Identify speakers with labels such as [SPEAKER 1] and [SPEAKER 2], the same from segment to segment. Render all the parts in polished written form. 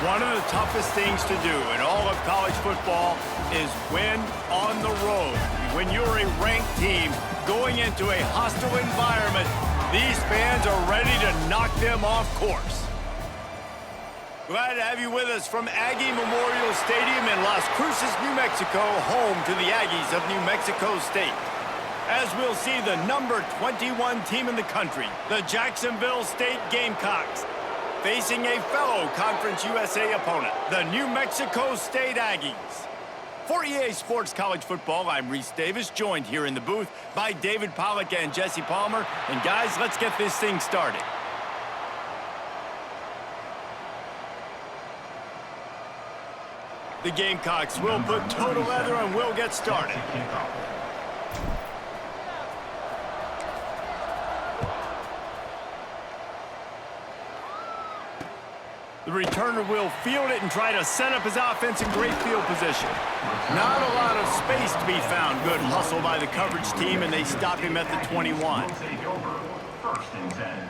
[SPEAKER 1] One of the toughest things to do in all of college football is win on the road. When you're a ranked team going into a hostile environment, these fans are ready to knock them off course. Glad to have you with us from Aggie Memorial Stadium in Las Cruces, New Mexico, home to the Aggies of New Mexico State. As we'll see the number 21 team in the country, the Jacksonville State Gamecocks, facing a fellow Conference USA opponent, the New Mexico State Aggies. For EA Sports College Football, I'm Reese Davis, joined here in the booth by David Pollack and Jesse Palmer. And guys, let's get this thing started. The Gamecocks will put total leather and we'll get started. The returner will field it and try to set up his offense in great field position. Not a lot of space to be found. Good hustle by the coverage team, and they stop him at the 21.
[SPEAKER 2] First and 10.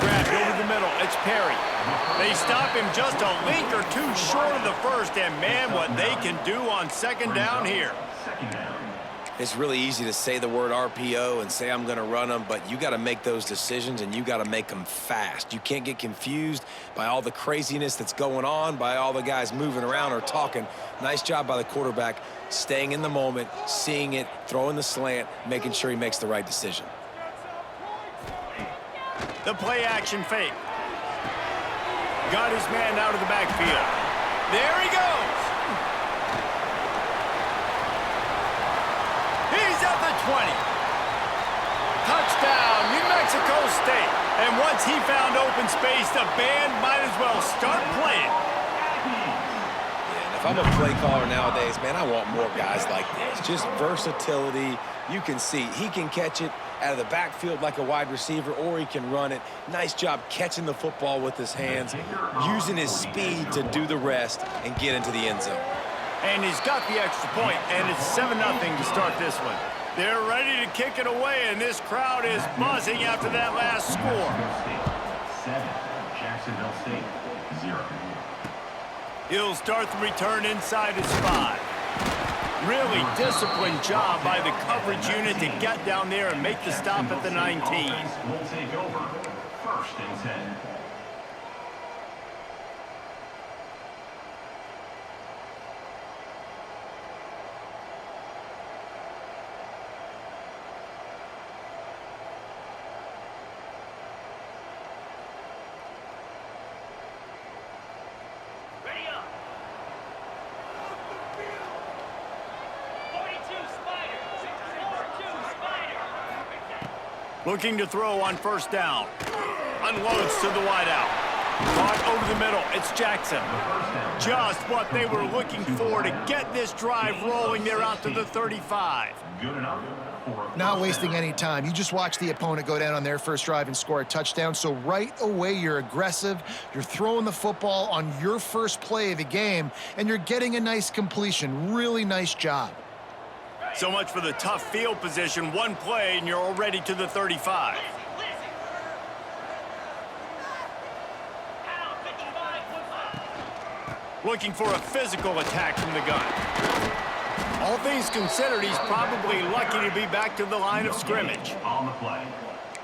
[SPEAKER 1] Grabbed over the middle. It's Perry. They stop him just a link or two short of the first, and man, what they can do on second down here.
[SPEAKER 3] It's really easy to say the word RPO and say I'm going to run them, but you got to make those decisions, and you got to make them fast. You can't get confused by all the craziness that's going on, by all the guys moving around or talking. Nice job by the quarterback, staying in the moment, seeing it, throwing the slant, making sure he makes the right decision.
[SPEAKER 1] The play action fake. Got his man out of the backfield. There he goes. He's at the 20. Touchdown, New Mexico State. And once he found open space, the band might as well start playing.
[SPEAKER 3] Yeah, and if I'm a play caller nowadays, man, I want more guys like this. Just versatility. You can see he can catch it out of the backfield like a wide receiver, or he can run it. Nice job catching the football with his hands, using his speed to do the rest and get into the end zone.
[SPEAKER 1] And he's got the extra point, and it's 7-0 to start this one. They're ready to kick it away, and this crowd is buzzing after that last score.
[SPEAKER 2] 7, Jacksonville State, 0.
[SPEAKER 1] He'll start the return inside his 5. Really disciplined job by the coverage unit to get down there and make the stop at the 19.
[SPEAKER 2] Will take over. First and 10.
[SPEAKER 1] Looking to throw on first down. Unloads to the wideout. Caught over the middle. It's Jackson. Just what they were looking for to get this drive rolling. They're out to the 35.
[SPEAKER 2] Good enough.
[SPEAKER 4] Not wasting any time. You just watch the opponent go down on their first drive and score a touchdown. So right away, you're aggressive. You're throwing the football on your first play of the game, and you're getting a nice completion. Really nice job.
[SPEAKER 1] So much for the tough field position. One play, and you're already to the 35. Looking for a physical attack from the gun. All things considered, he's probably lucky to be back to the line of scrimmage.
[SPEAKER 2] On the play.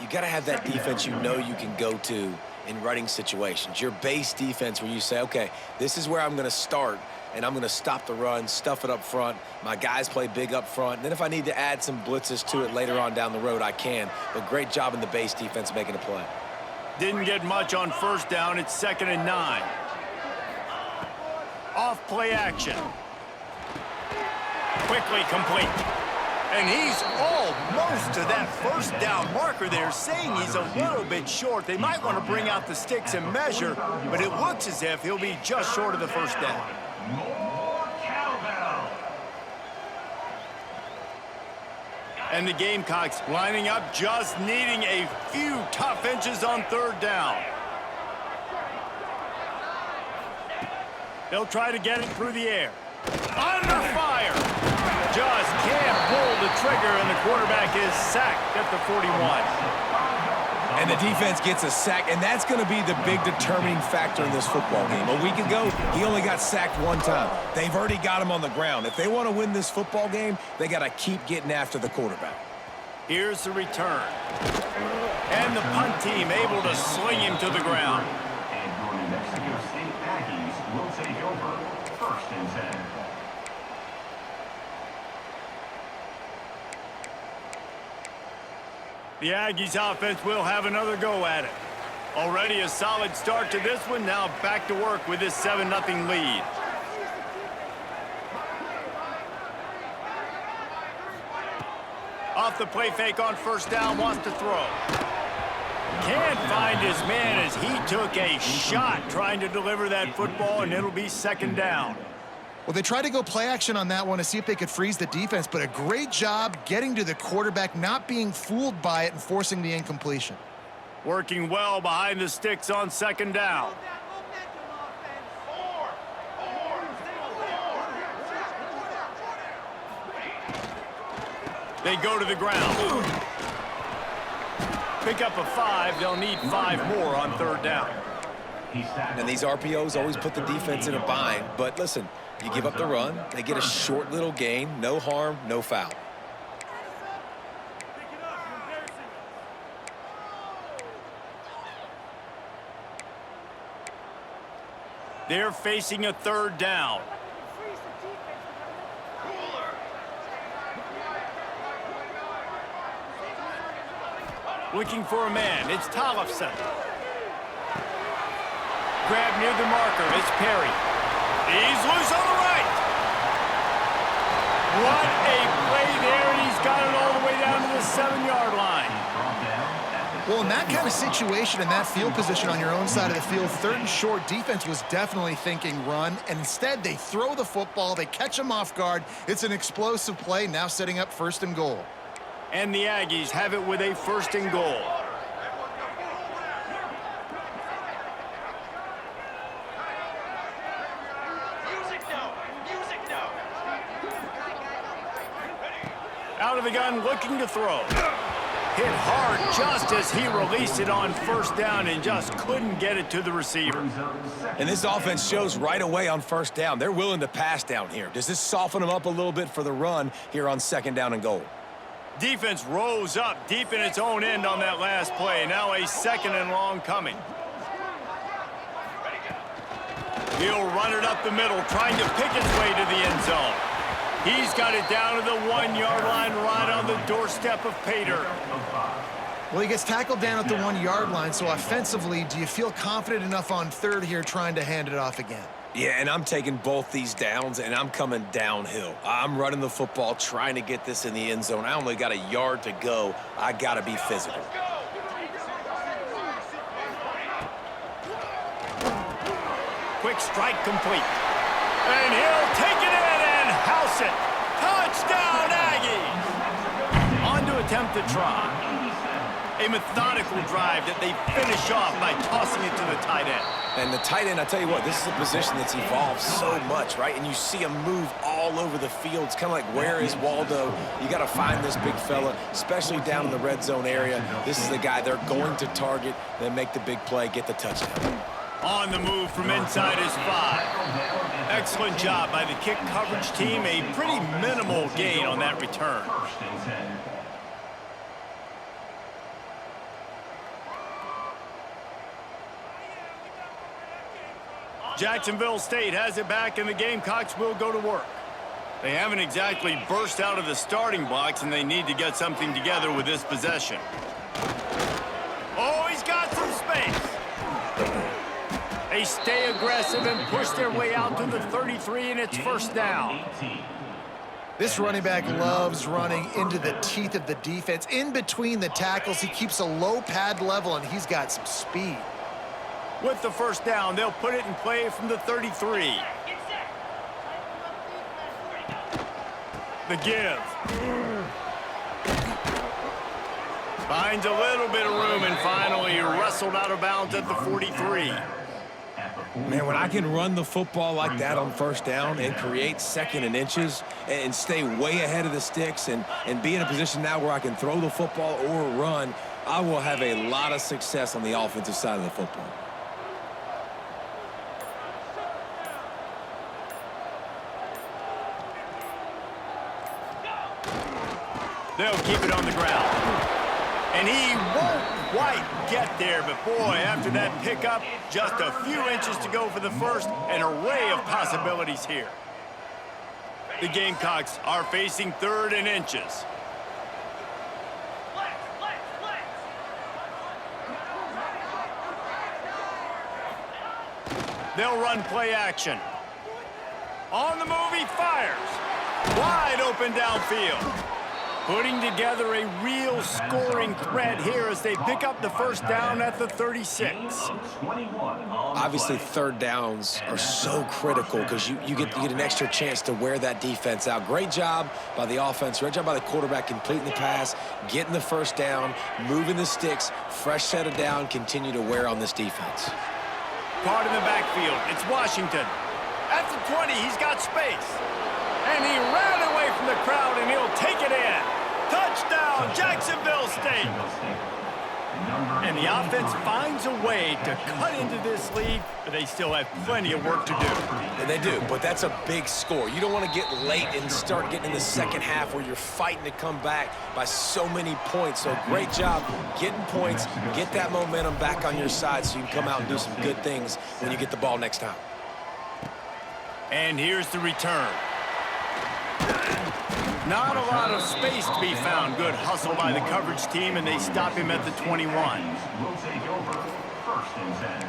[SPEAKER 3] You got to have that defense you know you can go to in running situations. Your base defense where you say, okay, this is where I'm going to start, and I'm going to stop the run, stuff it up front. My guys play big up front. And then if I need to add some blitzes to it later on down the road, I can. But great job in the base defense making a play.
[SPEAKER 1] Didn't get much on first down. It's 2nd and 9. Off play action. Quickly complete. And he's almost to that first down marker there, saying he's a little bit short. They might want to bring out the sticks and measure, but it looks as if he'll be just short of the first down.
[SPEAKER 2] More cowbell.
[SPEAKER 1] And the Gamecocks lining up, just needing a few tough inches on third down. They'll try to get it through the air. Under fire. Just can't pull the trigger, and the quarterback is sacked at the 41.
[SPEAKER 3] And the defense gets a sack, and that's going to be the big determining factor in this football game. A week ago, he only got sacked one time. They've already got him on the ground. If they want to win this football game, they got to keep getting after the quarterback.
[SPEAKER 1] Here's the return. And the punt team able to sling him to the ground.
[SPEAKER 2] And your New Mexico State Aggies will take over 1st and 10.
[SPEAKER 1] The Aggies offense will have another go at it. Already a solid start to this one. Now back to work with this 7-0 lead. Off the play fake on 1st down, wants to throw. Can't find his man as he took a shot trying to deliver that football, and it'll be 2nd down.
[SPEAKER 4] Well, they tried to go play action on that one to see if they could freeze the defense, but a great job getting to the quarterback, not being fooled by it and forcing the incompletion.
[SPEAKER 1] Working well behind the sticks on 2nd down. They go to the ground. Pick up a 5. They'll need 5 more on 3rd down.
[SPEAKER 3] And these RPOs always put the defense in a bind. But listen, you give up the run, they get a short little gain, no harm, no foul.
[SPEAKER 1] They're facing a 3rd down. Looking for a man. It's Tollefson. Grab near the marker. It's Perry. He's loose on the right. What a play there, and he's got it all the way down to the 7-yard line.
[SPEAKER 4] Well, in that kind of situation, in that field position on your own side of the field, 3rd and short, defense was definitely thinking run, and instead they throw the football, they catch him off guard. It's an explosive play, now setting up 1st and goal.
[SPEAKER 1] And the Aggies have it with a 1st and goal. Out of the gun, looking to throw. Hit hard just as he released it on 1st down and just couldn't get it to the receiver.
[SPEAKER 3] And this offense shows right away on 1st down. They're willing to pass down here. Does this soften them up a little bit for the run here on 2nd down and goal?
[SPEAKER 1] Defense rose up deep in its own end on that last play. Now a 2nd and long coming. He'll run it up the middle, trying to pick his way to the end zone. He's got it down to the 1-yard line, right on the doorstep of Pater.
[SPEAKER 4] Well, he gets tackled down at the 1-yard line, so offensively, do you feel confident enough on 3rd here trying to hand it off again?
[SPEAKER 3] Yeah, and I'm taking both these downs, and I'm coming downhill. I'm running the football, trying to get this in the end zone. I only got a yard to go. I got to be physical.
[SPEAKER 1] Quick strike complete. And he'll take it in and house it. Touchdown, Aggies! On to attempt to try. A methodical drive that they finish off by tossing it to the tight end.
[SPEAKER 3] And the tight end, I tell you what, this is a position that's evolved so much, right? And you see him move all over the field. It's kind of like, where is Waldo? You got to find this big fella, especially down in the red zone area. This is the guy they're going to target, then make the big play, get the touchdown.
[SPEAKER 1] On the move from inside his 5. Excellent job by the kick coverage team. A pretty minimal gain on that return.
[SPEAKER 2] 1st and 10.
[SPEAKER 1] Jacksonville State has it back, and the Gamecocks will go to work. They haven't exactly burst out of the starting blocks, and they need to get something together with this possession. Oh, he's got some space. They stay aggressive and push their way out to the 33, and it's 1st down.
[SPEAKER 4] This running back loves running into the teeth of the defense. In between the tackles, he keeps a low pad level, and he's got some speed.
[SPEAKER 1] With the 1st down, they'll put it in play from the 33. The give. Finds a little bit of room and finally wrestled out of bounds at the 43.
[SPEAKER 2] At the
[SPEAKER 3] Man, when I can run the football like that on first down and create second and inches and stay way ahead of the sticks and be in a position now where I can throw the football or run, I will have a lot of success on the offensive side of the football.
[SPEAKER 1] They'll keep it on the ground. And he won't quite get there, but boy, after that pickup, just a few inches to go for the first, an array of possibilities here. The Gamecocks are facing 3rd and inches. They'll run play action. On the move, he fires. Wide open downfield. Putting together a real scoring threat here as they pick up the first down at the 36.
[SPEAKER 3] Obviously, 3rd downs are so critical because you get an extra chance to wear that defense out. Great job by the offense. Great job by the quarterback completing the pass, getting the first down, moving the sticks, fresh set of down, continue to wear on this defense.
[SPEAKER 1] Caught in the backfield. It's Washington. At the 20, he's got space. And he ran away from the crowd, and he'll take it in. Touchdown, Jacksonville State. And the offense finds a way to cut into this lead, but they still have plenty of work to do.
[SPEAKER 3] And they do, but that's a big score. You don't want to get late and start getting in the second half where you're fighting to come back by so many points. So great job getting points, get that momentum back on your side so you can come out and do some good things when you get the ball next time.
[SPEAKER 1] And here's the return. Not a lot of space to be found. Good hustle by the coverage team, and they stop him at the 21.
[SPEAKER 2] Will take over 1st and 10.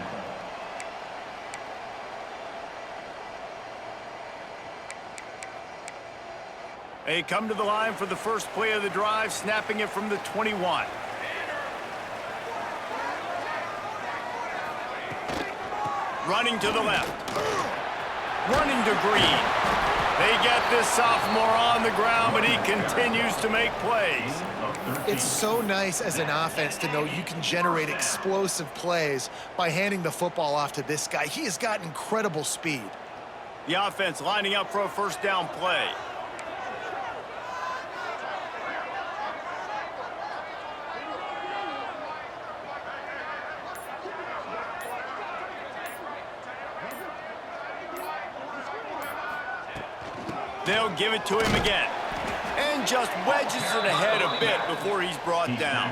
[SPEAKER 1] They come to the line for the first play of the drive, snapping it from the 21. Running to the left. Running to Green. They get this sophomore on the ground, but he continues to make plays.
[SPEAKER 4] It's so nice as an offense to know you can generate explosive plays by handing the football off to this guy. He has got incredible speed.
[SPEAKER 1] The offense lining up for a first down play. They'll give it to him again. And just wedges it ahead a bit before he's brought down.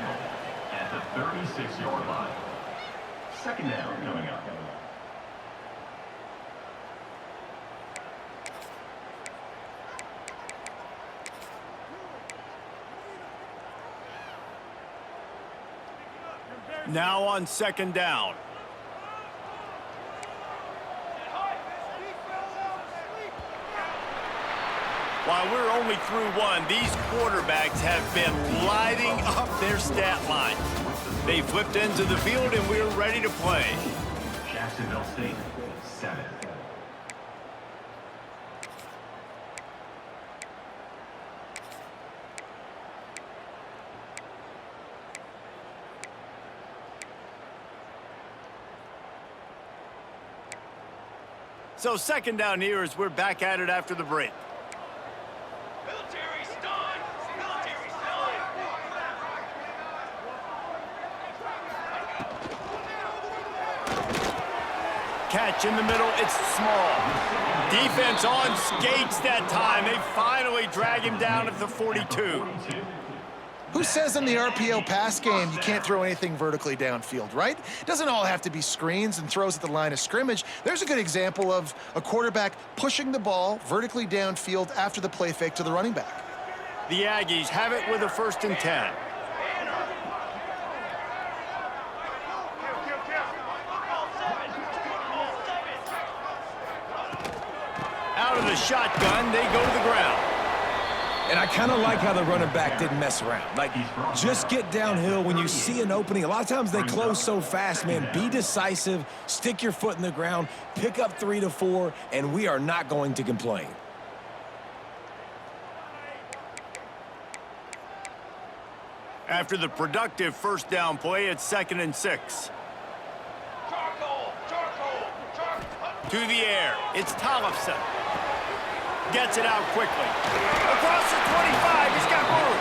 [SPEAKER 2] At the 36-yard line. 2nd down coming up.
[SPEAKER 1] Now on 2nd down. While we're only through one, these quarterbacks have been lighting up their stat line. They flipped into the field, and we're ready to play.
[SPEAKER 2] Jacksonville State, 7.
[SPEAKER 1] So 2nd down here as we're back at it after the break. Catch in the middle, it's small. Defense on skates that time. They finally drag him down at the 42.
[SPEAKER 4] Who says in the RPO pass game you can't throw anything vertically downfield, right? It doesn't all have to be screens and throws at the line of scrimmage. There's a good example of a quarterback pushing the ball vertically downfield after the play fake to the running back.
[SPEAKER 1] The Aggies have it with a 1st and 10. Out of the shotgun, they go to the ground.
[SPEAKER 3] And I kind of like how the running back didn't mess around. Like, just get downhill when you see an opening. A lot of times they close so fast, man. Be decisive, stick your foot in the ground, pick up 3 to 4, and we are not going to complain.
[SPEAKER 1] After the productive first down play, it's 2nd and 6. To the air. It's Tollefson. Gets it out quickly. Across the 25. He's got room.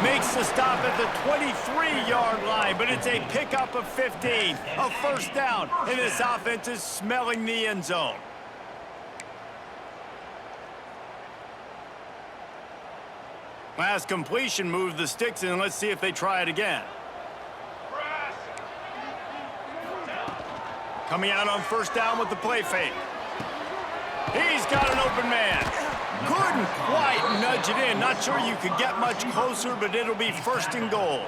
[SPEAKER 1] Makes the stop at the 23-yard line, but it's a pickup of 15. A first down, and this offense is smelling the end zone. Last completion moved the sticks in. Let's see if they try it again. Coming out on first down with the play fake. He's got an open man. Couldn't quite nudge it in. Not sure you could get much closer, but it'll be first and goal.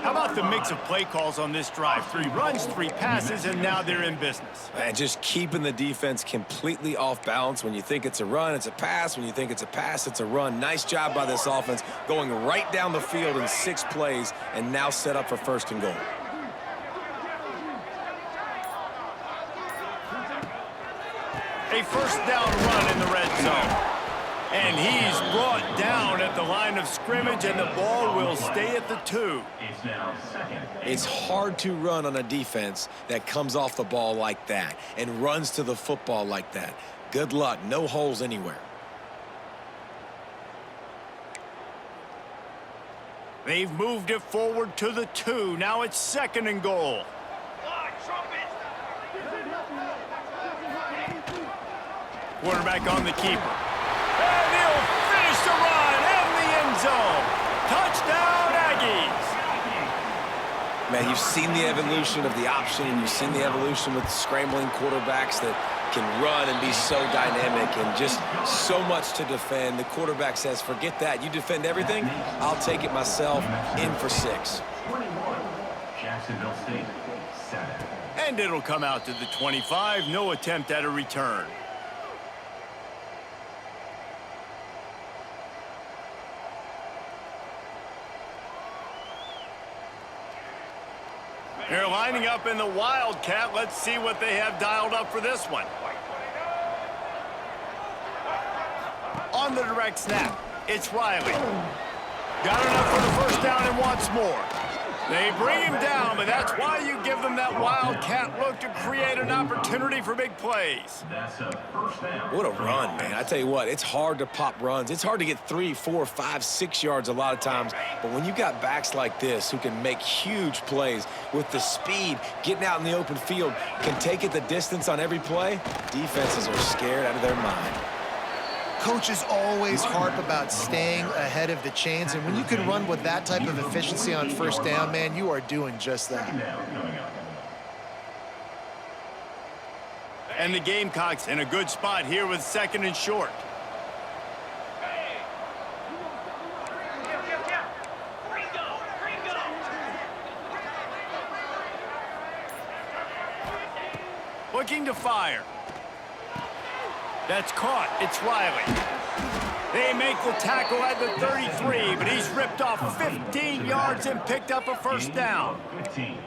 [SPEAKER 1] How about the mix of play calls on this drive? 3 runs, 3 passes, and now they're in business.
[SPEAKER 3] And just keeping the defense completely off balance. When you think it's a run, it's a pass. When you think it's a pass, it's a run. Nice job by this offense, going right down the field in 6 plays, and now set up for first and goal.
[SPEAKER 1] A first down run in the red zone. And he's brought down at the line of scrimmage, and the ball will stay at the 2.
[SPEAKER 2] It's now second.
[SPEAKER 3] It's hard to run on a defense that comes off the ball like that and runs to the football like that. Good luck. No holes anywhere.
[SPEAKER 1] They've moved it forward to the 2. Now it's second and goal. Quarterback on the keeper. And he'll finish the run in the end zone. Touchdown, Aggies.
[SPEAKER 3] Man, you've seen the evolution of the option, and you've seen the evolution with scrambling quarterbacks that can run and be so dynamic and just so much to defend. The quarterback says, forget that. You defend everything, I'll take it myself. In for 6.
[SPEAKER 2] 21. Jacksonville State, 7.
[SPEAKER 1] And it'll come out to the 25. No attempt at a return. They're lining up in the Wildcat. Let's see what they have dialed up for this one. On the direct snap, it's Riley. Got enough for the first down and wants more. They bring him down, but that's why you give them that Wildcat look to create an opportunity for big plays.
[SPEAKER 2] That's a first down.
[SPEAKER 3] What a run, man. I tell you what, it's hard to pop runs. It's hard to get 3, 4, 5, 6 yards a lot of times. But when you got backs like this who can make huge plays with the speed, getting out in the open field, can take it the distance on every play, defenses are scared out of their mind.
[SPEAKER 4] Coaches always harp about staying ahead of the chains, and when you can run with that type of efficiency on first down, man, you are doing just that.
[SPEAKER 1] And the Gamecocks in a good spot here with second and short. Looking to fire. That's caught. It's Riley. They make the tackle at the 33, but he's ripped off 15 yards and picked up a first down.
[SPEAKER 2] 15.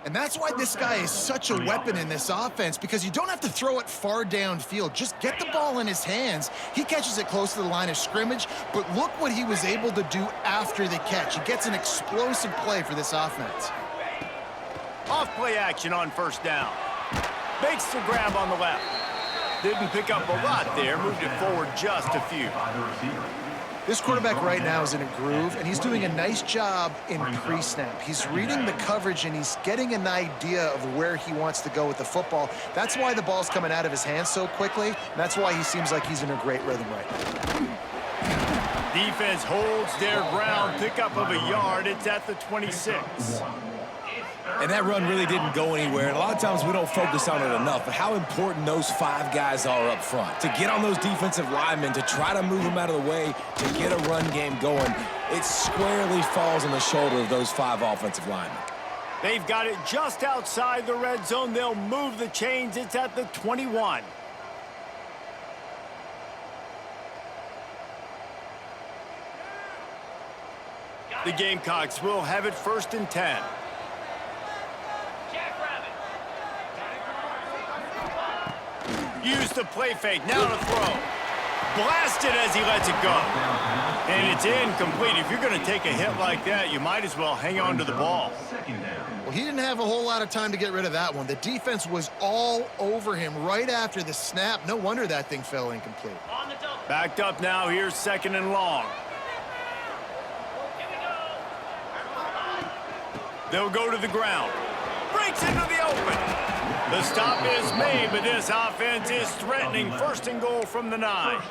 [SPEAKER 4] And that's why this guy is such a weapon in this offense, because you don't have to throw it far downfield. Just get the ball in his hands. He catches it close to the line of scrimmage, but look what he was able to do after the catch. He gets an explosive play for this offense.
[SPEAKER 1] Off play action on first down. Makes the grab on the left. Didn't pick up a lot there, moved it forward just a few.
[SPEAKER 2] By the receiver.
[SPEAKER 4] This quarterback right now is in a groove, and he's doing a nice job in pre-snap. He's reading the coverage, and he's getting an idea of where he wants to go with the football. That's why the ball's coming out of his hands so quickly, and that's why he seems like he's in a great rhythm right now.
[SPEAKER 1] Defense holds their ground, pickup of a yard. It's at the 26.
[SPEAKER 3] And that run really didn't go anywhere. And a lot of times we don't focus on it enough, but how important those 5 guys are up front. To get on those defensive linemen, to try to move them out of the way, to get a run game going, it squarely falls on the shoulder of those 5 offensive linemen.
[SPEAKER 1] They've got it just outside the red zone. They'll move the chains. It's at the 21. The Gamecocks will have it first and 10. Use the play fake, now to throw. Blasted as he lets it go. And it's incomplete. If you're going to take a hit like that, you might as well hang on to the ball.
[SPEAKER 2] Second down.
[SPEAKER 4] Well, he didn't have a whole lot of time to get rid of that one. The defense was all over him right after the snap. No wonder that thing fell incomplete.
[SPEAKER 1] Backed up now. Here's 2nd and long. They'll go to the ground. Breaks into the open. The stop is made, but this offense is threatening. 1st and goal from the 9.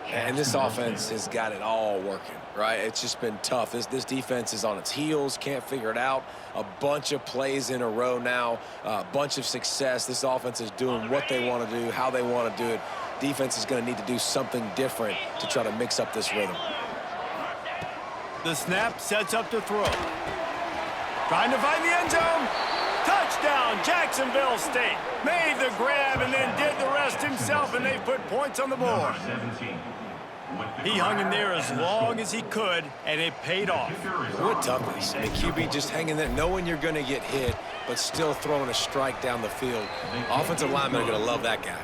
[SPEAKER 3] And this offense has got it all working, right? It's just been tough. This defense is on its heels, can't figure it out. A bunch of plays in a row now, a bunch of success. This offense is doing what they want to do, how they want to do it. Defense is going to need to do something different to try to mix up this rhythm.
[SPEAKER 1] The snap sets up to throw. Trying to find the end zone. Touchdown, Jacksonville State. Made the grab and then did the rest himself, and they put points on the board. He hung in there as long as he could, and it paid off.
[SPEAKER 3] What toughness. The QB just hanging there, knowing you're going to get hit, but still throwing a strike down the field. Offensive linemen are going to love that guy.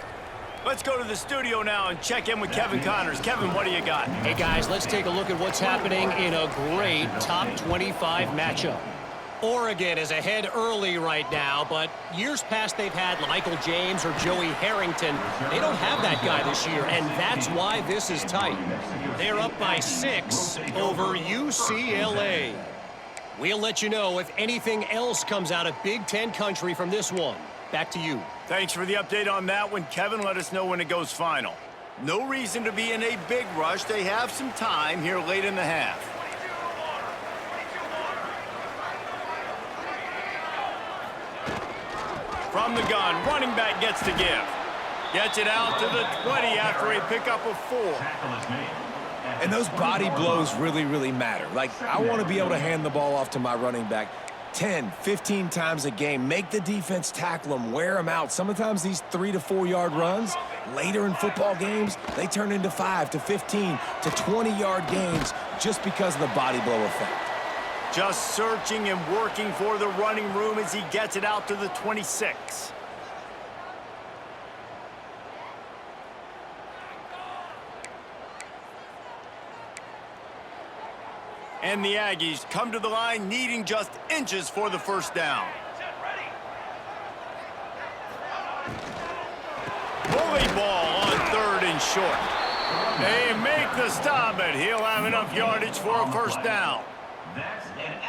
[SPEAKER 1] Let's go to the studio now and check in with Kevin Connors. Kevin, what do you got?
[SPEAKER 5] Hey, guys, let's take a look at what's happening in a great top 25 matchup. Oregon is ahead early right now, but years past they've had Michael James or Joey Harrington. They don't have that guy this year, and that's why this is tight. They're up by 6 over UCLA. We'll let you know if anything else comes out of Big Ten country from this one. Back to you.
[SPEAKER 1] Thanks for the update on that one, Kevin. Let us know when it goes final. No reason to be in a big rush. They have some time here late in the half. From the gun, running back gets to give. Gets it out to the 20 after a pickup of 4.
[SPEAKER 3] And those body blows really, really matter. Like, I want to be able to hand the ball off to my running back 10, 15 times a game. Make the defense tackle them, wear them out. Sometimes these 3 to 4 yard runs, later in football games, they turn into 5 to 15 to 20 yard gains just because of the body blow effect.
[SPEAKER 1] Just searching and working for the running room as he gets it out to the 26. And the Aggies come to the line needing just inches for the 1st down. Bully ball on 3rd and short. They make the stop, but he'll have enough yardage for a 1st down.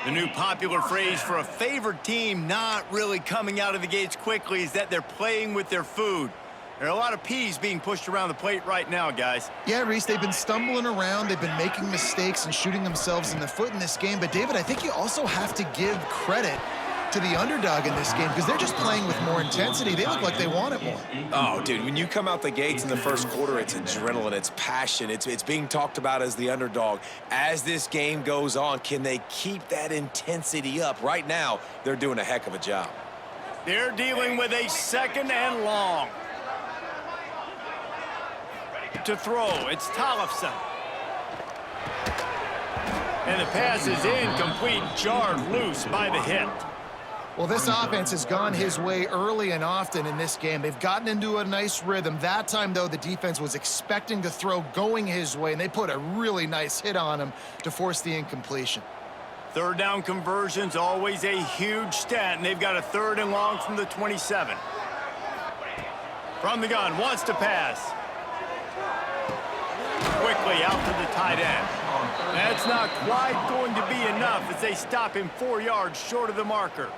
[SPEAKER 1] The new popular phrase for a favored team not really coming out of the gates quickly is that they're playing with their food. There are a lot of peas being pushed around the plate right now, guys.
[SPEAKER 4] Yeah, Reese, they've been stumbling around. They've been making mistakes and shooting themselves in the foot in this game. But, David, I think you also have to give credit to the underdog in this game because they're just playing with more intensity. They look like they want it more.
[SPEAKER 3] Oh, dude, when you come out the gates in the 1st quarter, it's adrenaline, it's passion, it's being talked about as the underdog. As this game goes on, can they keep that intensity up? Right now, they're doing a heck of a job.
[SPEAKER 1] They're dealing with a 2nd and long. To throw, it's Tollefson. And the pass is incomplete, jarred loose by the hit.
[SPEAKER 4] Well, this offense has gone his way early and often in this game. They've gotten into a nice rhythm. That time, though, the defense was expecting to throw going his way, and they put a really nice hit on him to force the incompletion.
[SPEAKER 1] 3rd down conversion's always a huge stat, and they've got a 3rd and long from the 27. From the gun, wants to pass. Quickly out to the tight end. That's not quite going to be enough as they stop him 4 yards short of the marker.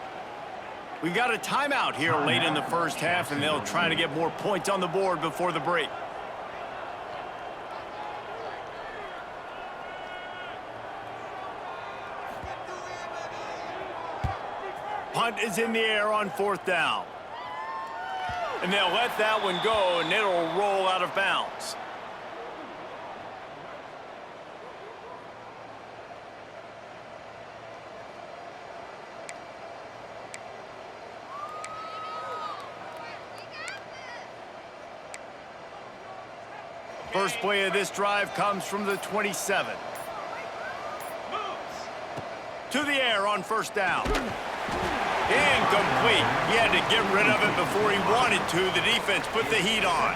[SPEAKER 1] We got a timeout here late in the 1st half, and they'll try to get more points on the board before the break. Punt is in the air on 4th down. And they'll let that one go, and it'll roll out of bounds. First play of this drive comes from the 27. To the air on 1st down. Incomplete. He had to get rid of it before he wanted to. The defense put the heat on.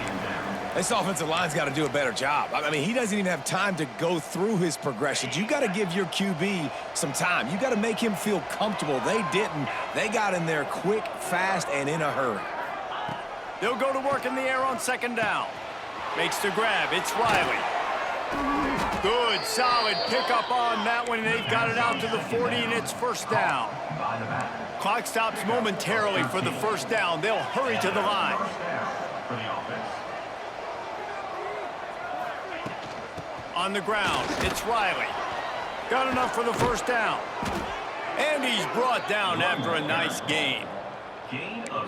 [SPEAKER 3] This offensive line's got to do a better job. I mean, he doesn't even have time to go through his progressions. You got to give your QB some time. You got to make him feel comfortable. They didn't. They got in there quick, fast, and in a hurry.
[SPEAKER 1] They'll go to work in the air on second down. Makes the grab. It's Riley. Good, solid pickup on that one. They've got it out to the 40, and it's first down. Clock stops momentarily for the first down. They'll hurry to the line. On the ground, it's Riley. Got enough for the first down. And he's brought down after a nice gain.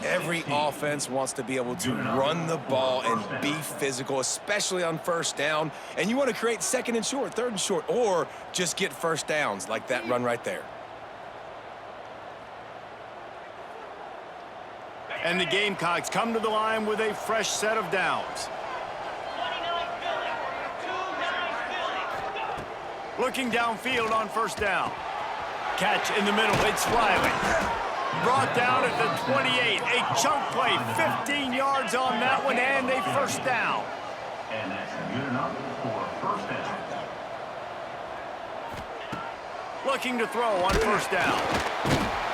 [SPEAKER 3] Every offense wants to be able to run the ball and be physical, especially on first down. And you want to create second and short, third and short, or just get first downs like that run right there.
[SPEAKER 1] And the Gamecocks come to the line with a fresh set of downs. Looking downfield on first down. Catch in the middle, it's Riley. Brought down at the 28. A chunk play, 15 yards on that one, and a first down.
[SPEAKER 2] And that's good enough for a first down.
[SPEAKER 1] Looking to throw on first down.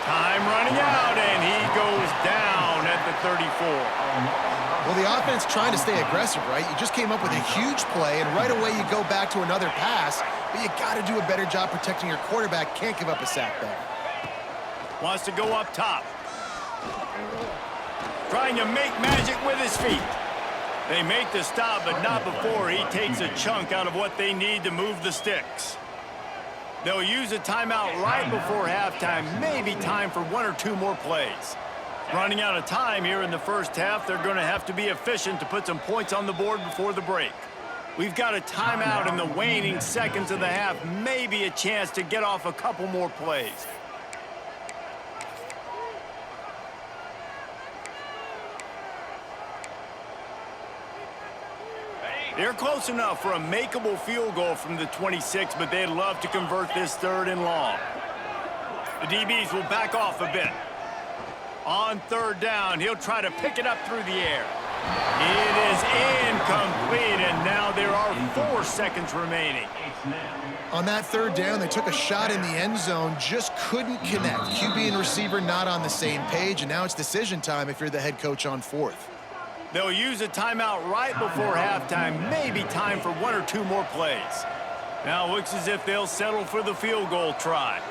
[SPEAKER 1] Time running out, and he goes down at the 34.
[SPEAKER 4] Well, the offense trying to stay aggressive, right? You just came up with a huge play, and right away you go back to another pass, but you got to do a better job protecting your quarterback. Can't give up a sack there.
[SPEAKER 1] Wants to go up top. Trying to make magic with his feet. They make the stop, but not before he takes a chunk out of what they need to move the sticks. They'll use a timeout right before halftime. Maybe time for one or two more plays. Running out of time here in the first half. They're going to have to be efficient to put some points on the board before the break. We've got a timeout in the waning seconds of the half. Maybe a chance to get off a couple more plays. They're close enough for a makeable field goal from the 26, but they'd love to convert this third and long. The DBs will back off a bit. On third down, he'll try to pick it up through the air. It is incomplete, and now there are 4 seconds remaining.
[SPEAKER 4] On that third down, they took a shot in the end zone, just couldn't connect. QB and receiver not on the same page, and now it's decision time if you're the head coach on fourth.
[SPEAKER 1] They'll use a timeout right before halftime. Maybe time for one or two more plays. Now it looks as if they'll settle for the field goal try.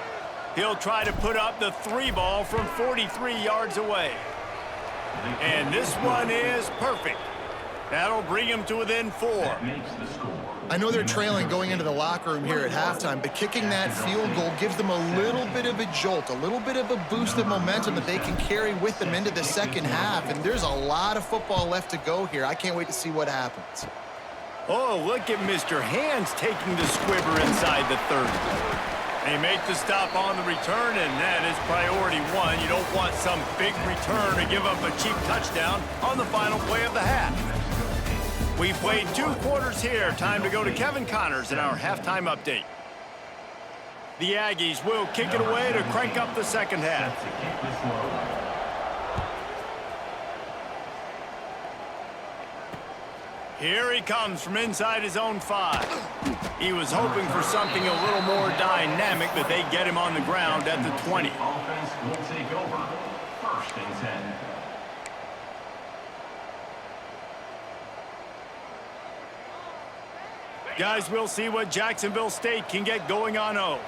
[SPEAKER 1] He'll try to put up the 3 ball from 43 yards away. And this one is perfect. That'll bring him to within 4.
[SPEAKER 4] I know they're trailing going into the locker room here at halftime, but kicking that field goal gives them a little bit of a jolt, a little bit of a boost of momentum that they can carry with them into the second half. And there's a lot of football left to go here. I can't wait to see what happens.
[SPEAKER 1] Oh, look at Mr. Hands taking the squibber inside the 30. They make the stop on the return, and that is priority 1. You don't want some big return to give up a cheap touchdown on the final play of the half. We played 2 quarters here. Time to go to Kevin Connors in our halftime update. The Aggies will kick it away to crank up the second half. Here he comes from inside his own 5. He was hoping for something a little more dynamic, but they get him on the ground at the 20.
[SPEAKER 2] Offense will take over. First and 10.
[SPEAKER 1] Guys, we'll see what Jacksonville State can get going on O.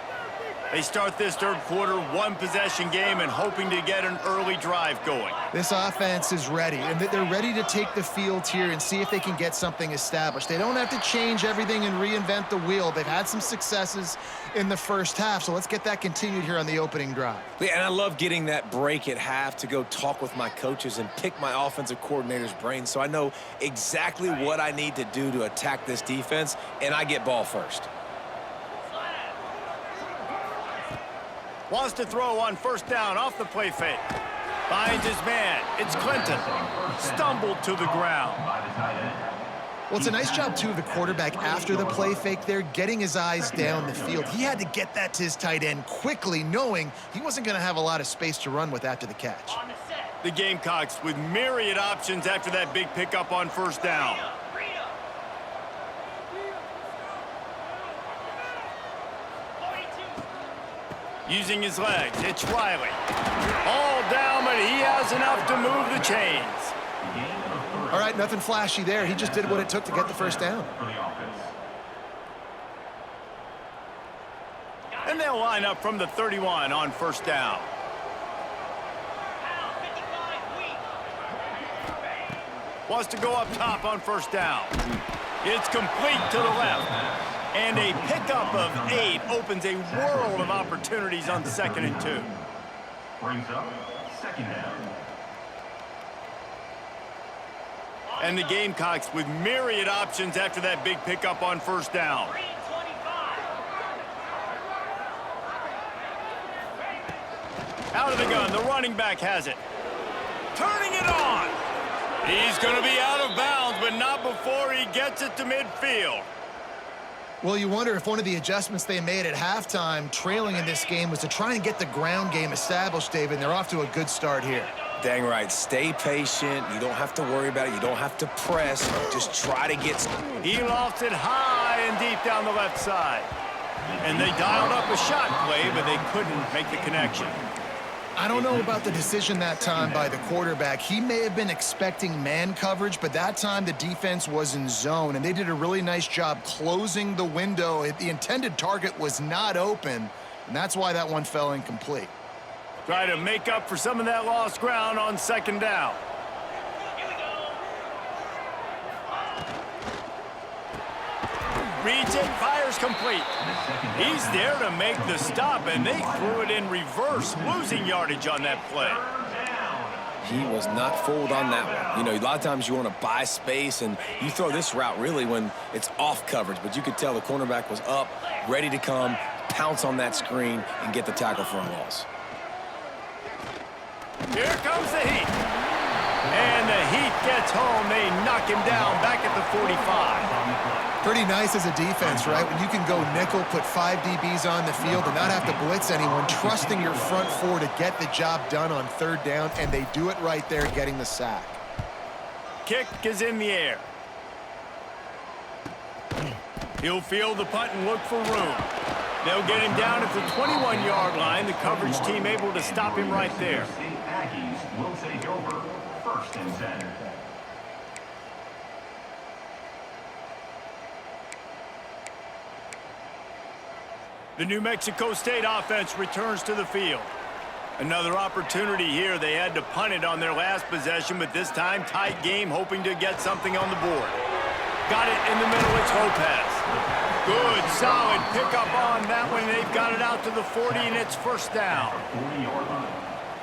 [SPEAKER 1] They start this third quarter 1-possession game and hoping to get an early drive going.
[SPEAKER 4] This offense is ready, and they're ready to take the field here and see if they can get something established. They don't have to change everything and reinvent the wheel. They've had some successes in the first half, so let's get that continued here on the opening drive.
[SPEAKER 3] Yeah, and I love getting that break at half to go talk with my coaches and pick my offensive coordinator's brain so I know exactly what I need to do to attack this defense, and I get ball first.
[SPEAKER 1] Wants to throw on first down off the play fake. Finds his man. It's Clinton. Stumbled to the ground.
[SPEAKER 4] Well, it's a nice job, too, of the quarterback after the play fake there, getting his eyes down the field. He had to get that to his tight end quickly, knowing he wasn't going to have a lot of space to run with after the catch.
[SPEAKER 1] The Gamecocks with myriad options after that big pickup on first down. Using his legs, it's Riley. All down, but he has enough to move the chains.
[SPEAKER 4] All right, nothing flashy there. He just did what it took to get the first down.
[SPEAKER 1] And they'll line up from the 31 on first down. Wants to go up top on first down. It's complete to the left. And a pickup of 8 opens a world of opportunities on 2nd and 2.
[SPEAKER 2] Brings up 2nd down.
[SPEAKER 1] And the Gamecocks with myriad options after that big pickup on first down. Out of the gun, the running back has it. Turning it on. He's going to be out of bounds, but not before he gets it to midfield.
[SPEAKER 4] Well, you wonder if one of the adjustments they made at halftime, trailing in this game, was to try and get the ground game established, David, and they're off to a good start here.
[SPEAKER 3] Dang right. Stay patient. You don't have to worry about it. You don't have to press. Just try to get...
[SPEAKER 1] He lofts it high and deep down the left side. And they dialed up a shot play, but they couldn't make the connection.
[SPEAKER 4] I don't know about the decision that time by the quarterback. He may have been expecting man coverage, but that time the defense was in zone, and they did a really nice job closing the window. The intended target was not open, and that's why that one fell incomplete.
[SPEAKER 1] Try to make up for some of that lost ground on 2nd down. Reads it, fires complete. He's there to make the stop, and they threw it in reverse, losing yardage on that play.
[SPEAKER 3] He was not fooled on that one. You know, a lot of times you want to buy space, and you throw this route really when it's off coverage, but you could tell the cornerback was up, ready to come, pounce on that screen, and get the tackle for a loss.
[SPEAKER 1] Here comes the Heat. And the Heat gets home. They knock him down back at the 45.
[SPEAKER 4] Pretty nice as a defense, right? When you can go nickel, put 5 DBs on the field and not have to blitz anyone, trusting your front 4 to get the job done on 3rd down, and they do it right there, getting the sack.
[SPEAKER 1] Kick is in the air. He'll field the punt and look for room. They'll get him down at the 21-yard line. The coverage team able to stop him right there.
[SPEAKER 2] Aggies will take over 1st and 10.
[SPEAKER 1] The New Mexico State offense returns to the field. Another opportunity here. They had to punt it on their last possession, but this time tight game, hoping to get something on the board. Got it in the middle. It's Lopez. Good, solid pickup on that one. They've got it out to the 40, and it's first down.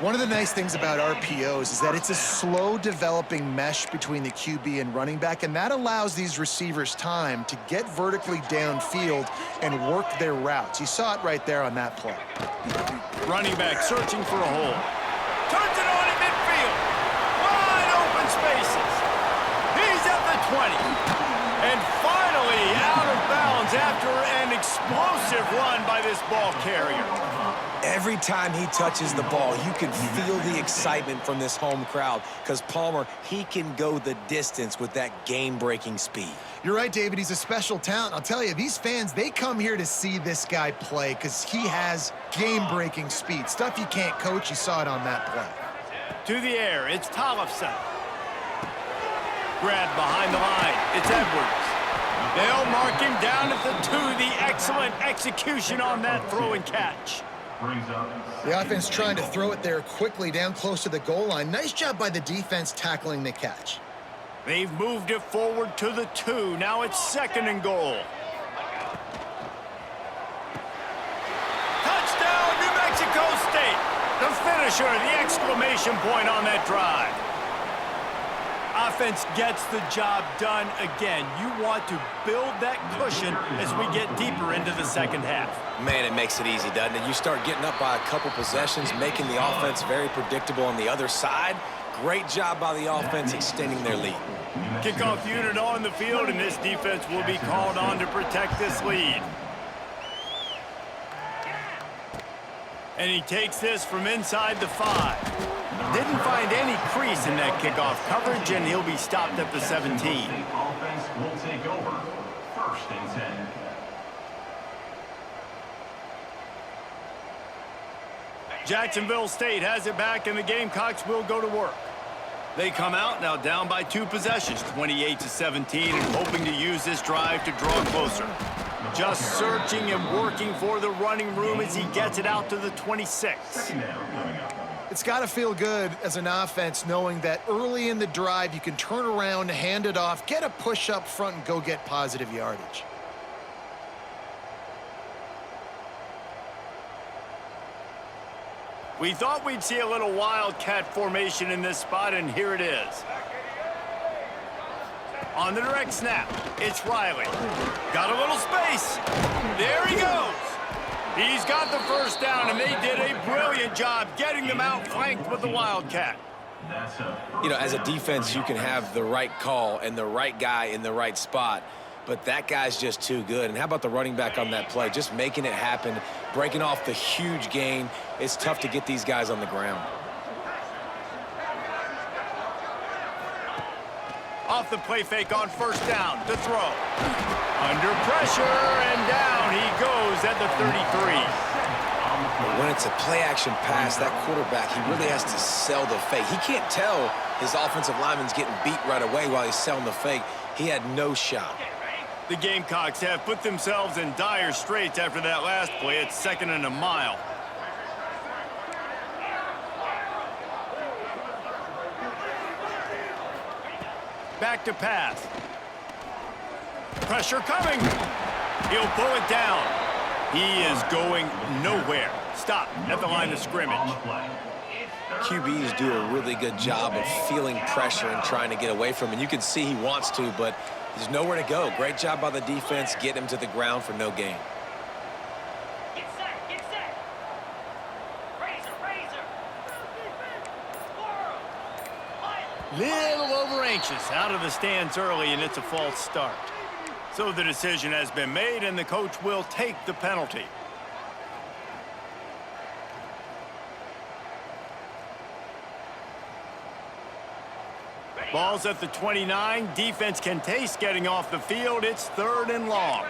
[SPEAKER 4] One of the nice things about RPOs is that it's a slow developing mesh between the QB and running back, and that allows these receivers time to get vertically downfield and work their routes. You saw it right there on that play.
[SPEAKER 1] Running back searching for a hole. Turns it on in midfield. Wide open spaces. He's at the 20. And finally out of bounds after an explosive run by this ball carrier.
[SPEAKER 3] Every time he touches the ball, you can feel the excitement from this home crowd because Palmer, he can go the distance with that game-breaking speed.
[SPEAKER 4] You're right, David. He's a special talent. I'll tell you, these fans, they come here to see this guy play because he has game-breaking speed. Stuff you can't coach. You saw it on that play.
[SPEAKER 1] To the air, it's Tollefson. Grabbed behind the line, it's Edwards. They'll mark him down at the 2. The excellent execution on that throw and catch.
[SPEAKER 4] The offense trying to throw it there quickly down close to the goal line. Nice job by the defense tackling the catch.
[SPEAKER 1] They've moved it forward to the 2. Now it's 2nd and goal. Touchdown, New Mexico State. The finisher, the exclamation point on that drive. Offense gets the job done again. You want to build that cushion as we get deeper into the 2nd half.
[SPEAKER 3] Man, it makes it easy, doesn't it? You start getting up by a couple possessions, making the offense very predictable on the other side. Great job by the offense extending their lead.
[SPEAKER 1] Kickoff unit on the field, and this defense will be called on to protect this lead. And he takes this from inside the 5. Didn't find any crease in that kickoff coverage, and he'll be stopped at the 17.
[SPEAKER 2] Offense will take over 1st and 10.
[SPEAKER 1] Jacksonville State has it back, and the Gamecocks will go to work. They come out now down by 2 possessions, 28-17, and hoping to use this drive to draw closer. Just searching and working for the running room as he gets it out to the 26.
[SPEAKER 4] It's got to feel good as an offense knowing that early in the drive you can turn around, hand it off, get a push up front, and go get positive yardage.
[SPEAKER 1] We thought we'd see a little wildcat formation in this spot, and here it is. On the direct snap, it's Riley. Got a little space. There he goes. He's got the first down, and they did a brilliant job getting them out flanked with the wildcat.
[SPEAKER 3] You know, as a defense, you can have the right call and the right guy in the right spot, but that guy's just too good. And how about the running back on that play? Just making it happen, breaking off the huge gain. It's tough to get these guys on the ground.
[SPEAKER 1] Off the play fake on first down, to throw. Under pressure, and down he goes at the 33.
[SPEAKER 3] When it's a play-action pass, that quarterback, he really has to sell the fake. He can't tell his offensive lineman's getting beat right away while he's selling the fake. He had no shot.
[SPEAKER 1] The Gamecocks have put themselves in dire straits after that last play. It's 2nd and a mile. Back to pass. Pressure coming. He'll pull it down. He is going nowhere. Stop at the line of scrimmage.
[SPEAKER 3] QBs do a really good job of feeling pressure and trying to get away from it. And you can see he wants to, but there's nowhere to go. Great job by the defense, getting him to the ground for no gain.
[SPEAKER 6] Get set, get set. Razor, razor.
[SPEAKER 1] Little over anxious, out of the stands early, and it's a false start. So the decision has been made, and the coach will take the penalty. Ball's at the 29. Defense can taste getting off the field. It's 3rd and long.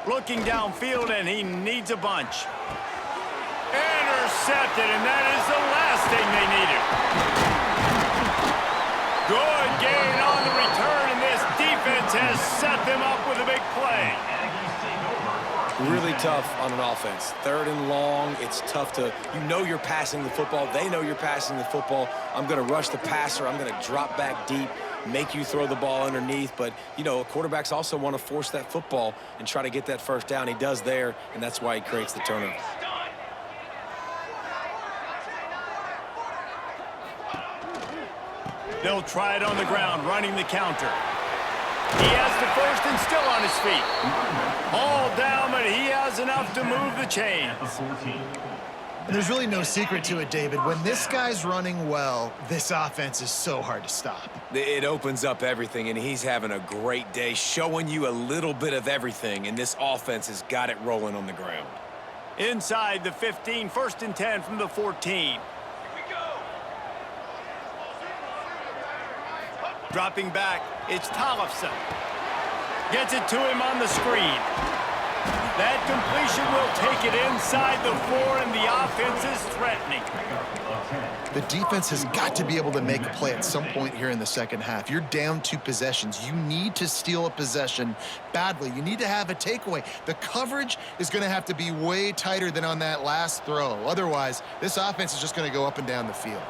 [SPEAKER 1] Looking downfield, and he needs a bunch. Intercepted, and that is the last thing they needed. Good gain on the return, and this defense has set them up with a big play.
[SPEAKER 3] Really tough on an offense. 3rd and long, it's tough to, you know you're passing the football. They know you're passing the football. I'm going to rush the passer. I'm going to drop back deep, make you throw the ball underneath. But, you know, quarterbacks also want to force that football and try to get that first down. He does there, and that's why he creates the turnover.
[SPEAKER 1] They'll try it on the ground, running the counter. He has the first and still on his feet. All down, but he has enough to move the chains.
[SPEAKER 4] And there's really no secret to it, David. When this guy's running well, this offense is so hard to stop.
[SPEAKER 3] It opens up everything, and he's having a great day, showing you a little bit of everything, and this offense has got it rolling on the ground.
[SPEAKER 1] Inside the 15, 1st and 10 from the 14. Dropping back, it's Tollefson. Gets it to him on the screen. That completion will take it inside the 4, and the offense is threatening.
[SPEAKER 4] The defense has got to be able to make a play at some point here in the second half. You're down 2 possessions. You need to steal a possession badly. You need to have a takeaway. The coverage is going to have to be way tighter than on that last throw. Otherwise, this offense is just going to go up and down the field.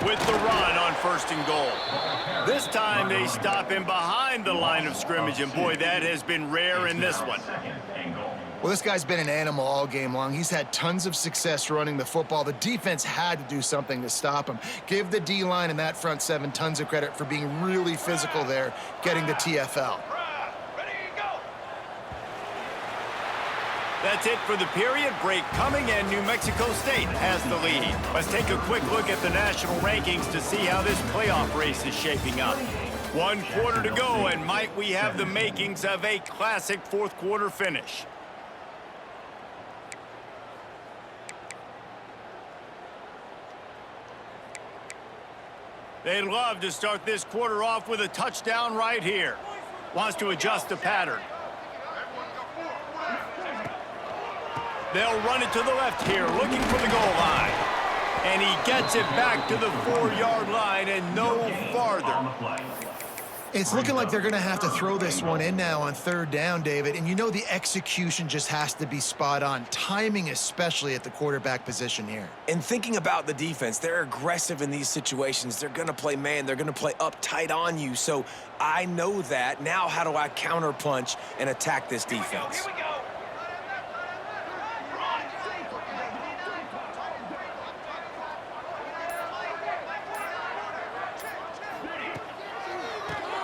[SPEAKER 1] With the run on 1st and goal. This time they stop him behind the line of scrimmage, and boy, that has been rare in this one.
[SPEAKER 4] Well, this guy's been an animal all game long. He's had tons of success running the football. The defense had to do something to stop him. Give the D-line and that front 7 tons of credit for being really physical there, getting the TFL.
[SPEAKER 1] That's it for the period. Break coming, and New Mexico State has the lead. Let's take a quick look at the national rankings to see how this playoff race is shaping up. 1 quarter to go, and might we have the makings of a classic 4th quarter finish. They'd love to start this quarter off with a touchdown right here. Wants to adjust the pattern. They'll run it to the left here, looking for the goal line. And he gets it back to the 4-yard line and no farther.
[SPEAKER 4] It's looking like they're going to have to throw this one in now on third down, David. And you know the execution just has to be spot on. Timing especially at the quarterback position here.
[SPEAKER 3] And thinking about the defense, they're aggressive in these situations. They're going to play man. They're going to play up tight on you. So I know that. Now how do I counterpunch and attack this defense?
[SPEAKER 6] Here we go.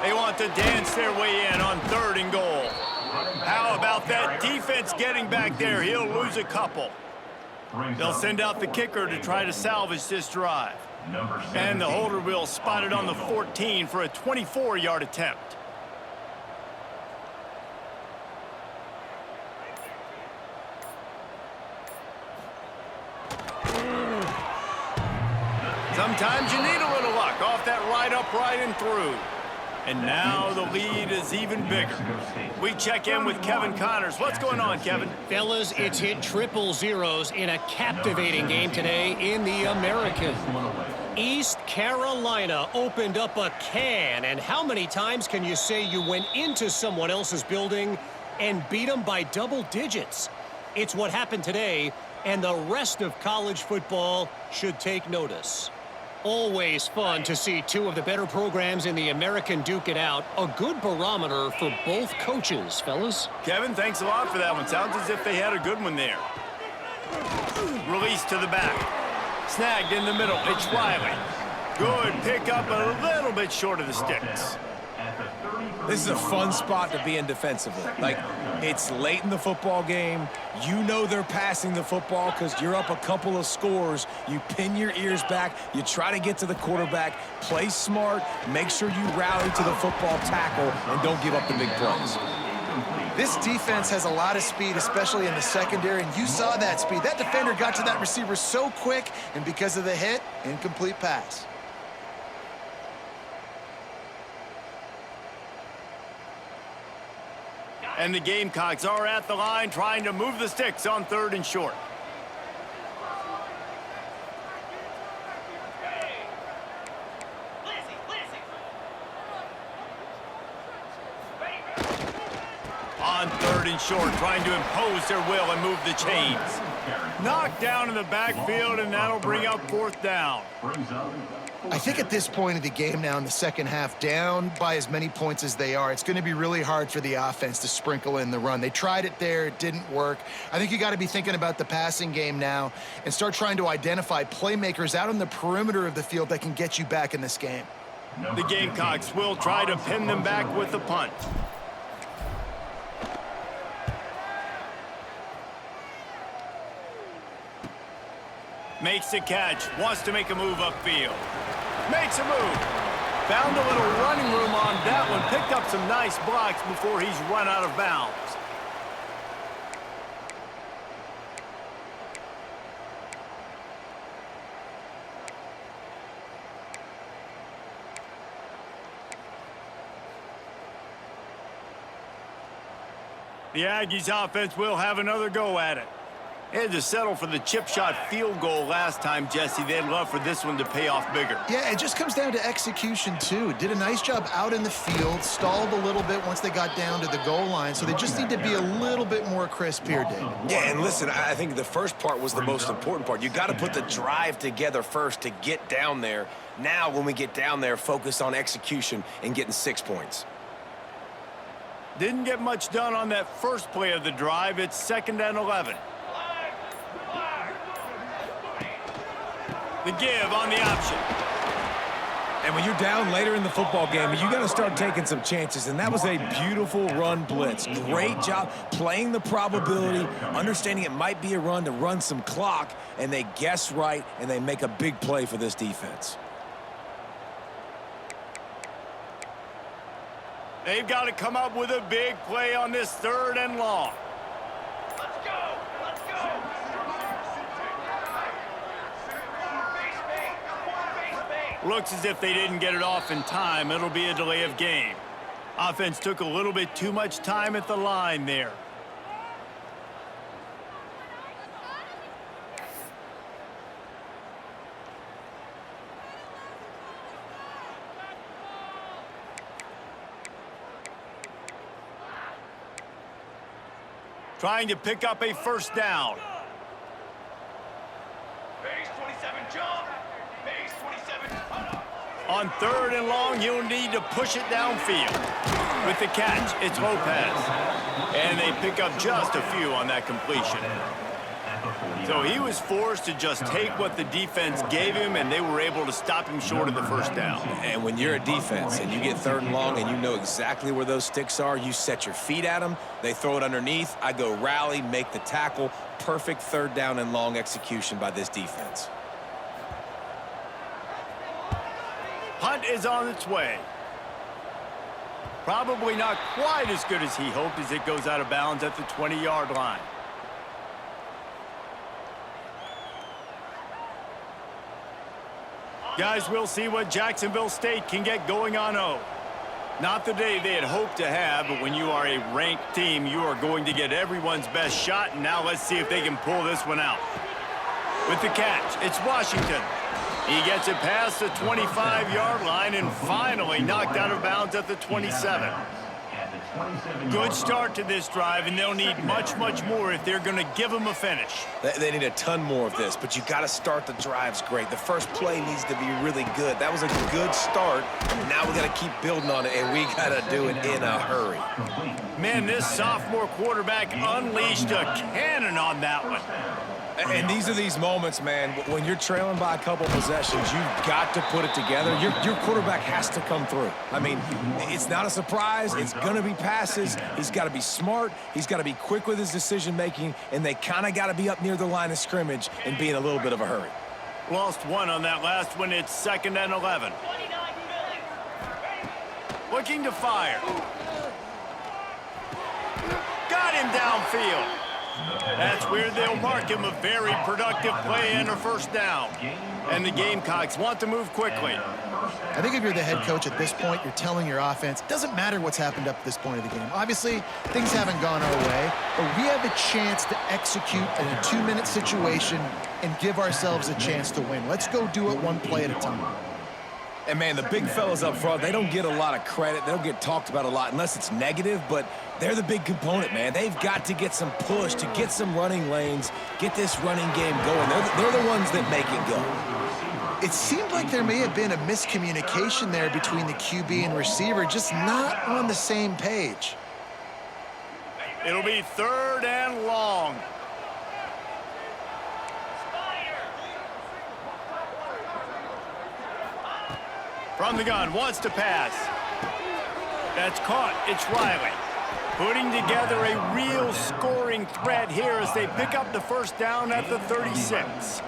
[SPEAKER 1] They want to dance their way in on 3rd and goal. How about that defense getting back there? He'll lose a couple. They'll send out the kicker to try to salvage this drive. And the holder will spot it on the 14 for a 24-yard attempt. Sometimes you need a little luck off that right upright and through. And now the lead is even bigger. We check in with Kevin Connors. What's going on, Kevin?
[SPEAKER 5] Fellas, it's hit triple zeros in a captivating game today in the American. East Carolina opened up a can, and how many times can you say you went into someone else's building and beat them by double digits? It's what happened today, and the rest of college football should take notice. Always fun to see two of the better programs in the American duke it out. A good barometer for both coaches, fellas.
[SPEAKER 1] Kevin, thanks a lot for that one. Sounds as if they had a good one there. Release to the back. Snagged in the middle. It's Riley. Good pickup, a little bit short of the sticks.
[SPEAKER 3] This is a fun spot to be in defensively. Like, it's late in the football game. You know they're passing the football because you're up a couple of scores. You pin your ears back. You try to get to the quarterback. Play smart. Make sure you rally to the football tackle and don't give up the big plays.
[SPEAKER 4] This defense has a lot of speed, especially in the secondary, and you saw that speed. That defender got to that receiver so quick, and because of the hit, incomplete pass.
[SPEAKER 1] And the Gamecocks are at the line trying to move the sticks on 3rd and short. On 3rd and short, trying to impose their will and move the chains. Knocked down in the backfield, and that'll bring up 4th down.
[SPEAKER 4] I think at this point of the game now in the second half, down by as many points as they are, it's going to be really hard for the offense to sprinkle in the run. They tried it there. It didn't work. I think you got to be thinking about the passing game now and start trying to identify playmakers out on the perimeter of the field that can get you back in this game.
[SPEAKER 1] The Gamecocks will try to pin them back with the punt. Makes the catch. Wants to make a move upfield. Makes a move. Found a little running room on that one. Picked up some nice blocks before he's run out of bounds. The Aggies offense will have another go at it. They had to settle for the chip shot field goal last time, Jesse. They'd love for this one to pay off bigger.
[SPEAKER 4] Yeah, it just comes down to execution, too. Did a nice job out in the field, stalled a little bit once they got down to the goal line, so they just need to be a little bit more crisp here, David.
[SPEAKER 3] Yeah, and listen, I think the first part was the most important part. You got to put the drive together first to get down there. Now, when we get down there, focus on execution and getting 6 points.
[SPEAKER 1] Didn't get much done on that first play of the drive. It's 2nd and 11. The give on the option.
[SPEAKER 3] And when you're down later in the football game, you got to start taking some chances, and that was a beautiful run blitz. Great job playing the probability, understanding it might be a run to run some clock, and they guess right, and they make a big play for this defense.
[SPEAKER 1] They've got to come up with a big play on this 3rd and long.
[SPEAKER 6] Let's go! Let's go! Base bait! Base bait!
[SPEAKER 1] Looks as if they didn't get it off in time. It'll be a delay of game. Offense took a little bit too much time at the line there. Trying to pick up a first down.
[SPEAKER 6] Base 27 jump. Base 27 huddle.
[SPEAKER 1] On 3rd and long, he'll need to push it downfield. With the catch, it's Lopez. And they pick up just a few on that completion. So he was forced to just take what the defense gave him, and they were able to stop him short of the first down.
[SPEAKER 3] And when you're a defense and you get 3rd and long and you know exactly where those sticks are, you set your feet at them, they throw it underneath, I go rally, make the tackle. Perfect 3rd down and long execution by this defense.
[SPEAKER 1] Punt is on its way. Probably not quite as good as he hoped as it goes out of bounds at the 20-yard line. Guys, we'll see what Jacksonville State can get going on O. Not the day they had hoped to have, but when you are a ranked team, you are going to get everyone's best shot, and now let's see if they can pull this one out. With the catch, it's Washington. He gets it past the 25-yard line and finally knocked out of bounds at the 27. Good start to this drive, and they'll need much, much more if they're going to give them a finish.
[SPEAKER 3] They need a ton more of this, but you got to start the drives great. The first play needs to be really good. That was a good start, and now we got to keep building on it, and we got to do it in a hurry.
[SPEAKER 1] Man, this sophomore quarterback unleashed a cannon on that one.
[SPEAKER 3] And these are these moments, man, when you're trailing by a couple possessions, you've got to put it together. Your quarterback has to come through. I mean, it's not a surprise. It's going to be passes. He's got to be smart. He's got to be quick with his decision-making, and they kind of got to be up near the line of scrimmage and be in a little bit of a hurry.
[SPEAKER 1] Lost one on that last one. It's 2nd and 11. Looking to fire. Got him downfield. That's where they'll mark him a very productive play and a first down. And the Gamecocks want to move quickly.
[SPEAKER 4] I think if you're the head coach at this point, you're telling your offense, it doesn't matter what's happened up to this point of the game. Obviously, things haven't gone our way, but we have a chance to execute in a 2-minute situation and give ourselves a chance to win. Let's go do it one play at a time.
[SPEAKER 3] And, man, the big fellas up front, they don't get a lot of credit. They don't get talked about a lot unless it's negative, but they're the big component, man. They've got to get some push, to get some running lanes, get this running game going. They're the ones that make it go.
[SPEAKER 4] It seemed like there may have been a miscommunication there between the QB and receiver, just not on the same page.
[SPEAKER 1] It'll be 3rd and long. From the gun, wants to pass. That's caught. It's Riley. Putting together a real scoring threat here as they pick up the first down at the 36.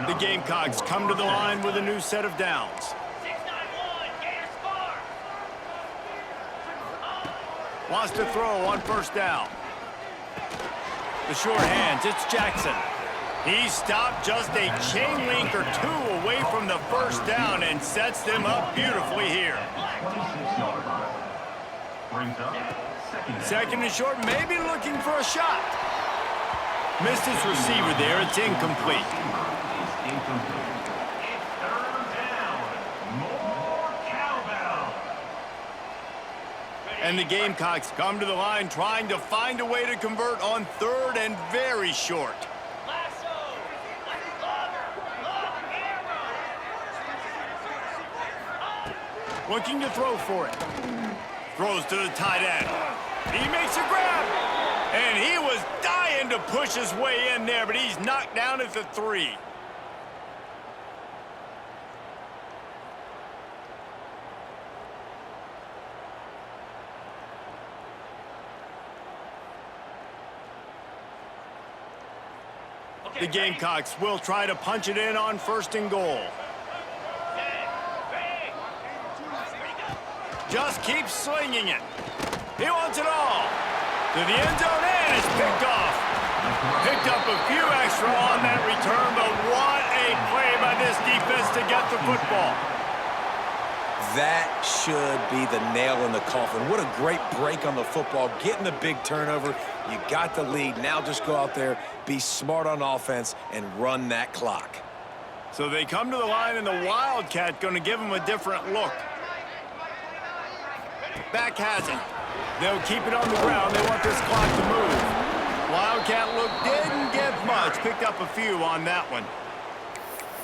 [SPEAKER 1] The Gamecocks come to the line with a new set of downs.
[SPEAKER 6] 691, Gator Spar.
[SPEAKER 1] Wants to throw on first down. The short hands, it's Jackson. He stopped just a chain link or two away from the first down and sets them up beautifully here.
[SPEAKER 2] 26-yard line. Brings up
[SPEAKER 1] 2nd and short, maybe looking for a shot. Missed his receiver there. It's incomplete.
[SPEAKER 2] It's incomplete. It's 3rd down. More cowbell.
[SPEAKER 1] And the Gamecocks come to the line trying to find a way to convert on 3rd and very short.
[SPEAKER 6] Lasso. Lock arrow.
[SPEAKER 1] Looking to throw for it. Throws to the tight end. He makes a grab. And he was dying to push his way in there, but he's knocked down at the 3. The Gamecocks will try to punch it in on 1st and goal. Just keeps slinging it. He wants it all. To the end zone, and it's picked off. Picked up a few extra on that return, but what a play by this defense to get got the football.
[SPEAKER 3] That should be the nail in the coffin. What a great break on the football, getting the big turnover. You got the lead. Now just go out there, be smart on offense, and run that clock.
[SPEAKER 1] So they come to the line, and the Wildcat going to give them a different look. Back has it. They'll keep it on the ground. They want this clock to move. Wildcat look didn't get much. Picked up a few on that one.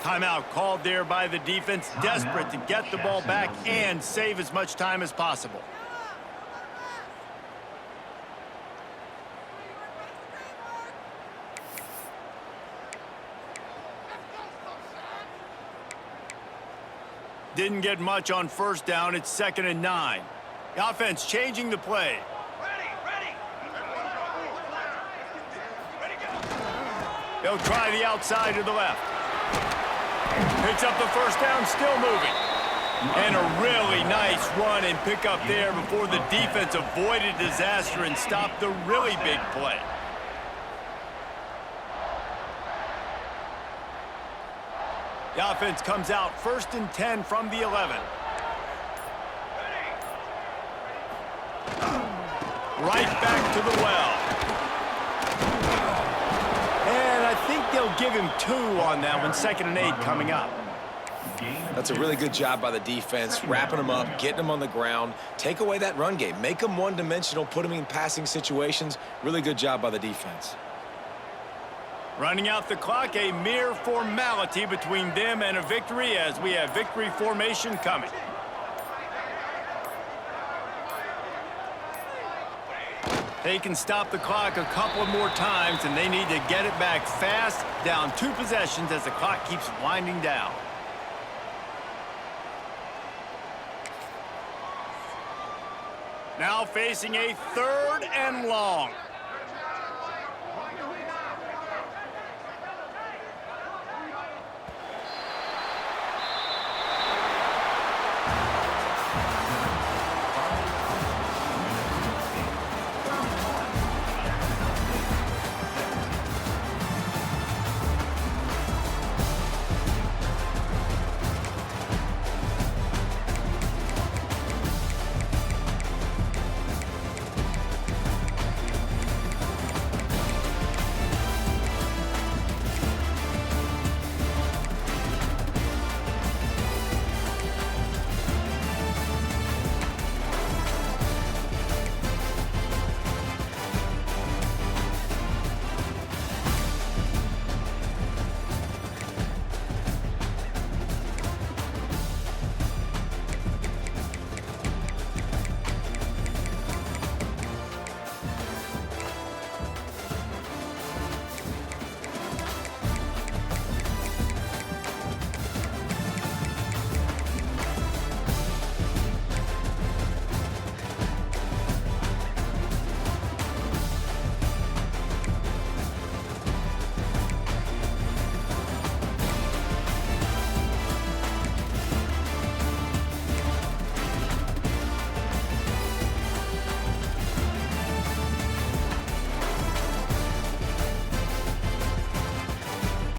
[SPEAKER 1] Timeout called there by the defense, desperate to get the ball back and save as much time as possible. Didn't get much on first down. It's 2nd and 9. The offense changing the play. They'll try the outside to the left. Picks up the first down, still moving. And a really nice run and pick up there before the defense avoided disaster and stopped the really big play. The offense comes out 1st and 10 from the 11. Right back to the well. And I think they'll give him 2 on that one. 2nd and 8 coming up.
[SPEAKER 3] That's a really good job by the defense, wrapping them up, getting them on the ground. Take away that run game. Make them one-dimensional, put them in passing situations. Really good job by the defense.
[SPEAKER 1] Running out the clock, a mere formality between them and a victory as we have victory formation coming. They can stop the clock a couple more times, and they need to get it back fast, down 2 possessions as the clock keeps winding down. Now facing a 3rd and long.